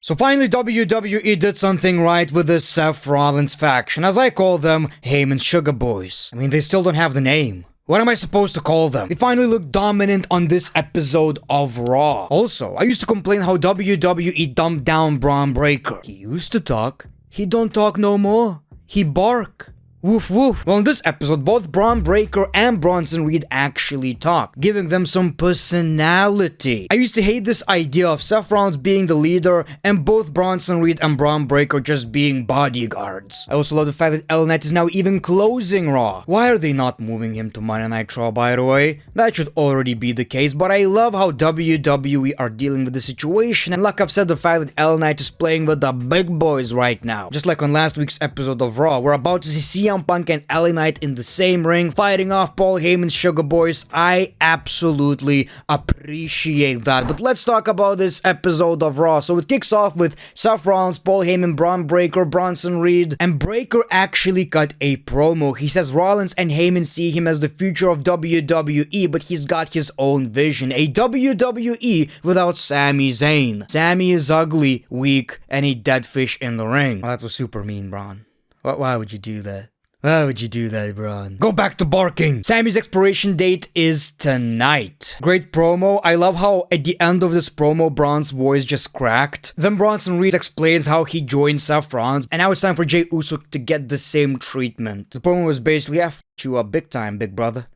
So finally, WWE did something right with this Seth Rollins faction, as I call them, Heyman's Sugar Boys. I mean, they still don't have the name. What am I supposed to call them? They finally look dominant on this episode of Raw. Also, I used to complain how WWE dumbed down Braun Breaker. He used to talk. He don't talk no more. He bark. Woof woof. Well, in this episode, both Braun Breaker and Bronson Reed actually talk, giving them some personality. I used to hate this idea of Seth Rollins being the leader and both Bronson Reed and Braun Breaker just being bodyguards. I also love the fact that LA Knight is now even closing Raw. Why are they not moving him to Monday Night Raw, by the way? That should already be the case, but I love how WWE are dealing with the situation, and like I've said, the fact that LA Knight is playing with the big boys right now. Just like on last week's episode of Raw, we're about to see CM Punk and LA Knight in the same ring, fighting off Paul Heyman's Sugar Boys. I absolutely appreciate that. But let's talk about this episode of Raw. So it kicks off with Seth Rollins, Paul Heyman, Braun Breaker, Bronson Reed, and Breaker actually cut a promo. He says Rollins and Heyman see him as the future of WWE, but he's got his own vision, a WWE without Sami Zayn. Sami is ugly, weak, and a dead fish in the ring. Well, that was super mean, Braun. Why would you do that? Why would you do that, Braun? Go back to barking! Sammy's expiration date is tonight. Great promo. I love how at the end of this promo, Braun's voice just cracked. Then Bronson Reed explains how he joined Seth Rollins, and now it's time for Jey Uso to get the same treatment. The promo was basically, F you up big time, big brother.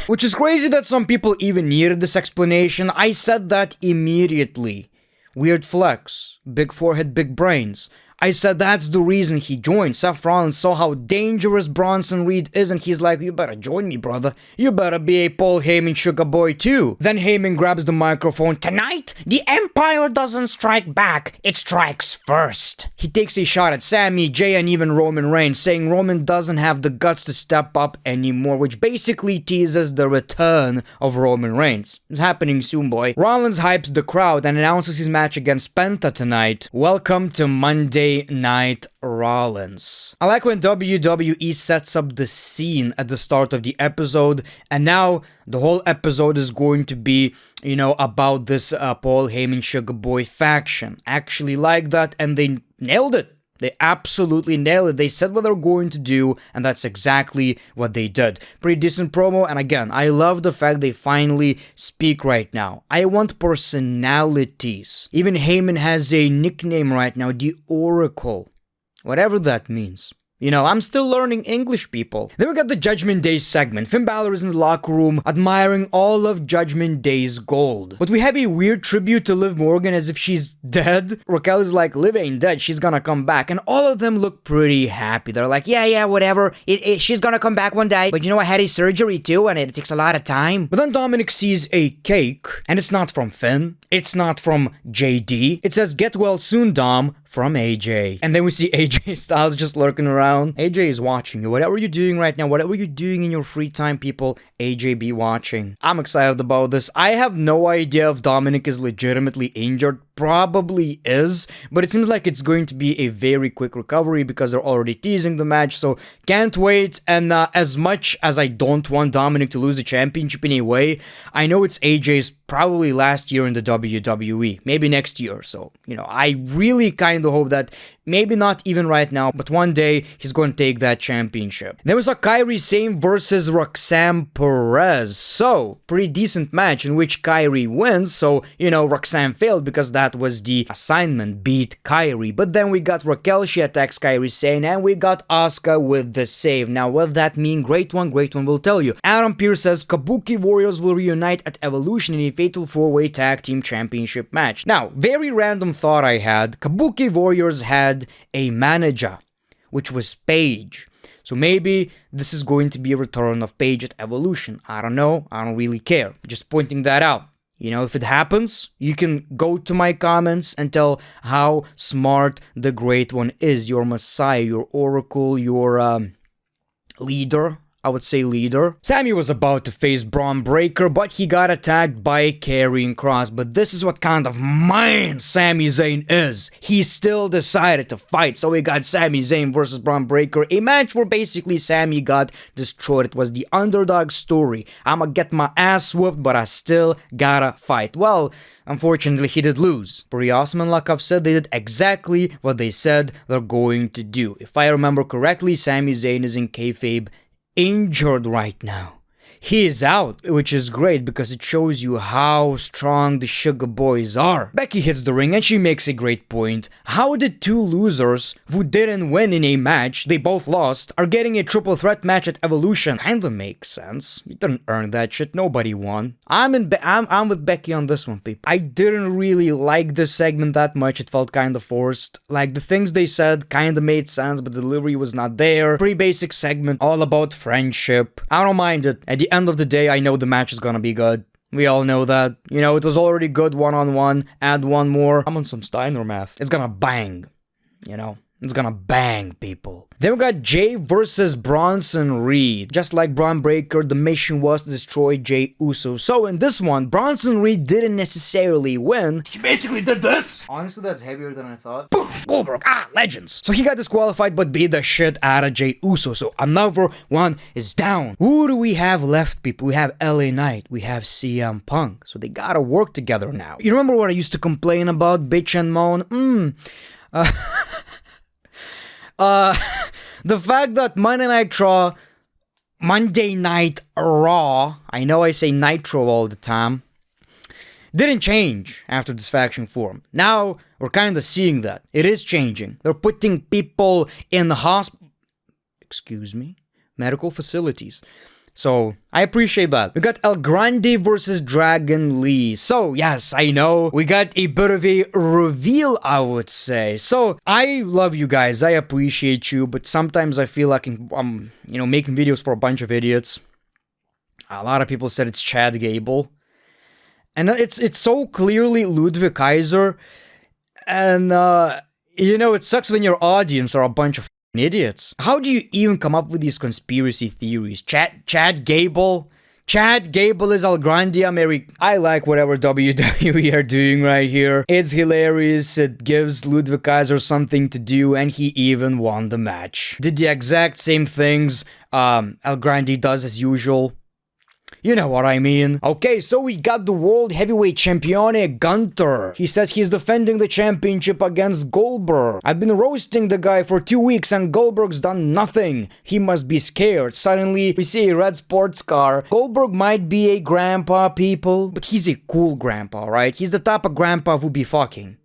Which is crazy that some people even needed this explanation. I said that immediately. Weird flex. Big forehead, big brains. I said that's the reason he joined. Seth Rollins saw how dangerous Bronson Reed is, and he's like, you better join me, brother. You better be a Paul Heyman Sugar Boy too. Then Heyman grabs the microphone. Tonight, the Empire doesn't strike back, it strikes first. He takes a shot at Sami, Jey, and even Roman Reigns, saying Roman doesn't have the guts to step up anymore, which basically teases the return of Roman Reigns. It's happening soon, boy. Rollins hypes the crowd and announces his match against Penta tonight. Welcome to Monday Night Rollins. I like when WWE sets up the scene at the start of the episode, and now the whole episode is going to be, about this Paul Heyman Sugar Boy faction. Actually like that, and they nailed it. They absolutely nailed it. They said what they're going to do, and that's exactly what they did. Pretty decent promo, and again, I love the fact they finally speak right now. I want personalities. Even Heyman has a nickname right now, the Oracle. Whatever that means. I'm still learning English, people. Then we got the Judgment Day segment. Finn Balor is in the locker room admiring all of Judgment Day's gold. But we have a weird tribute to Liv Morgan as if she's dead. Raquel is like, Liv ain't dead, she's gonna come back. And all of them look pretty happy. They're like, yeah, whatever. She's gonna come back one day. But I had a surgery too, and it takes a lot of time. But then Dominic sees a cake, and it's not from Finn. It's not from JD. It says, get well soon, Dom. From AJ. And then we see AJ Styles just lurking around. AJ is watching you. Whatever you're doing right now, whatever you're doing in your free time, people, AJ be watching. I'm excited about this. I have no idea if Dominic is legitimately injured. Probably is, but it seems like it's going to be a very quick recovery because they're already teasing the match, so can't wait. And as much as I don't want Dominic to lose the championship in a way, I know it's AJ's probably last year in the WWE, maybe next year, so, I really kind of hope that maybe not even right now, but one day he's going to take that championship. Then we saw Kairi Sane versus Roxanne Perez. So, pretty decent match in which Kairi wins. So, Roxanne failed because that was the assignment, beat Kairi. But then we got Raquel, she attacks Kairi Sane, and we got Asuka with the save. Now, what does that mean? Great one will tell you. Adam Pearce says Kabuki Warriors will reunite at Evolution in a fatal 4-way tag team championship match. Now, very random thought I had. Kabuki Warriors had a manager, which was Paige. So maybe this is going to be a return of Paige at Evolution. I don't know. I don't really care. Just pointing that out. If it happens, you can go to my comments and tell how smart the Great One is. Your Messiah, your Oracle, your leader. I would say, leader. Sami was about to face Braun Breaker, but he got attacked by a carrying cross. But this is what kind of man Sami Zayn is. He still decided to fight, so we got Sami Zayn versus Braun Breaker, a match where basically Sami got destroyed. It was the underdog story. I'ma get my ass whooped, but I still gotta fight. Well, unfortunately, he did lose. Pretty awesome, and like I've said, they did exactly what they said they're going to do. If I remember correctly, Sami Zayn is in kayfabe injured right now. He is out, which is great because it shows you how strong the Sugar Boys are. Becky hits the ring and she makes a great point. How did two losers who didn't win in a match, they both lost, are getting a triple threat match at Evolution? Kinda makes sense. You didn't earn that shit, nobody won. I'm with Becky on this one, people. I didn't really like this segment that much, it felt kinda forced. Like, the things they said kinda made sense, but the delivery was not there. Pretty basic segment, all about friendship. I don't mind it. At the end of the day, I know the match is gonna be good. We all know that. You know, it was already good one-on-one. Add one more. I'm on some Steiner math. It's gonna bang. You know? It's gonna bang, people. Then we got Jay versus Bronson Reed. Just like Braun Breaker, the mission was to destroy Jay Uso. So in this one, Bronson Reed didn't necessarily win. He basically did this! Honestly, that's heavier than I thought. Boom! Goldberg, legends! So he got disqualified but beat the shit out of Jay Uso. So another one is down. Who do we have left, people? We have LA Knight. We have CM Punk. So they gotta work together now. You remember what I used to complain about? Bitch and moan? The fact that Monday Night Raw, I know I say Nitro all the time, didn't change after this faction formed. Now, we're kind of seeing that. It is changing. They're putting people in the medical facilities. So, I appreciate that. We got El Grande versus Dragon Lee. So, yes, I know, we got a bit of a reveal, I would say. So, I love you guys, I appreciate you, but sometimes I feel like I'm, making videos for a bunch of idiots. A lot of people said it's Chad Gable. And it's so clearly Ludwig Kaiser. And, it sucks when your audience are a bunch of idiots. How do you even come up with these conspiracy theories? Chad Gable? Chad Gable is El Grande America. I like whatever WWE are doing right here. It's hilarious, it gives Ludwig Kaiser something to do, and he even won the match. Did the exact same things El Grande does as usual. You know what I mean. Okay, so we got the World Heavyweight Champion Gunther. He says he's defending the championship against Goldberg. I've been roasting the guy for 2 weeks and Goldberg's done nothing. He must be scared. Suddenly, we see a red sports car. Goldberg might be a grandpa, people, but he's a cool grandpa, right? He's the type of grandpa who be fucking.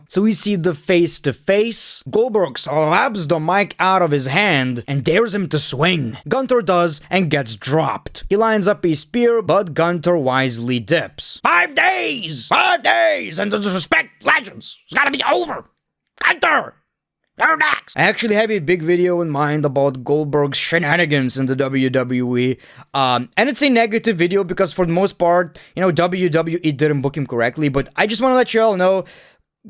So we see the face-to-face. Goldberg slaps the mic out of his hand and dares him to swing. Gunther does and gets dropped. He lines up a spear, but Gunther wisely dips. 5 days! 5 days! And the disrespect, legends! It's gotta be over! Gunther! You're next! I actually have a big video in mind about Goldberg's shenanigans in the WWE. And it's a negative video because for the most part, WWE didn't book him correctly. But I just want to let you all know,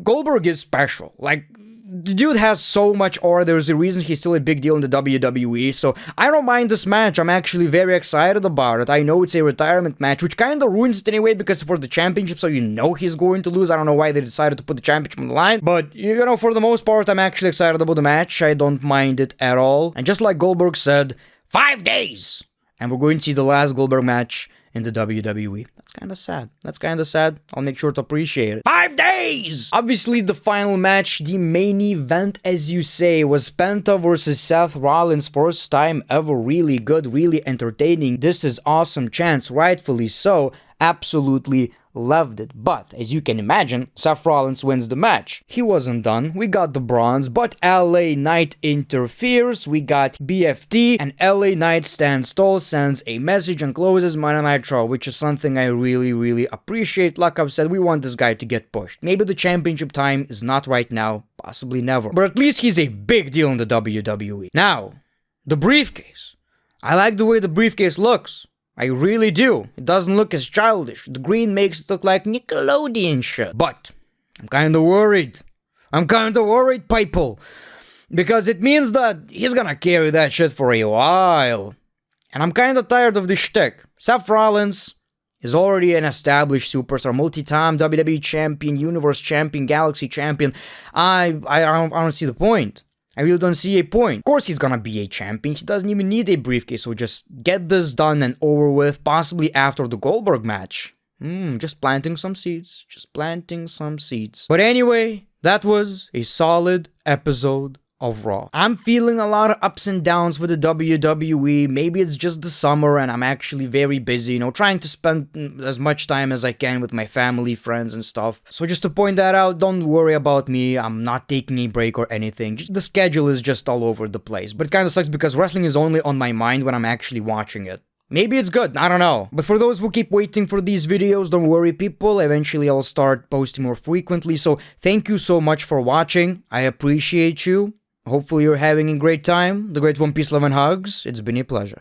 Goldberg is special. Like, the dude has so much aura. There's a reason he's still a big deal in the WWE. So I don't mind this match. I'm actually very excited about it. I know it's a retirement match, which kind of ruins it anyway because for the championship, so he's going to lose. I don't know why they decided to put the championship on the line. But, for the most part, I'm actually excited about the match. I don't mind it at all. And just like Goldberg said, 5 days! And we're going to see the last Goldberg match in the WWE. That's kind of sad. I'll make sure to appreciate it. 5 days! Obviously, the final match, the main event, as you say, was Penta versus Seth Rollins. First time ever. Really good, really entertaining. This is awesome chance, rightfully so. Absolutely loved it. But, as you can imagine, Seth Rollins wins the match. He wasn't done. We got the bronze, but LA Knight interferes. We got BFT, and LA Knight stands tall, sends a message, and closes Monday Night Raw, which is something I really, really appreciate. Like I've said, we want this guy to get pushed. Maybe the championship time is not right now, possibly never. But at least he's a big deal in the WWE. Now, the briefcase. I like the way the briefcase looks. I really do. It doesn't look as childish. The green makes it look like Nickelodeon shit. But I'm kind of worried. People. Because it means that he's gonna carry that shit for a while. And I'm kinda tired of this shtick. Seth Rollins is already an established superstar, multi-time WWE champion, Universe champion, Galaxy champion. I don't see the point. I really don't see a point. Of course he's gonna be a champion. He doesn't even need a briefcase, so just get this done and over with, possibly after the Goldberg match. Just planting some seeds. Just planting some seeds. But anyway, that was a solid episode of Raw. I'm feeling a lot of ups and downs with the WWE. Maybe it's just the summer and I'm actually very busy, trying to spend as much time as I can with my family, friends, and stuff. So just to point that out, don't worry about me. I'm not taking a break or anything. The schedule is just all over the place. But it kind of sucks because wrestling is only on my mind when I'm actually watching it. Maybe it's good, I don't know. But for those who keep waiting for these videos, don't worry people, eventually I'll start posting more frequently. So thank you so much for watching. I appreciate you. Hopefully you're having a great time. The great One Piece love and hugs. It's been a pleasure.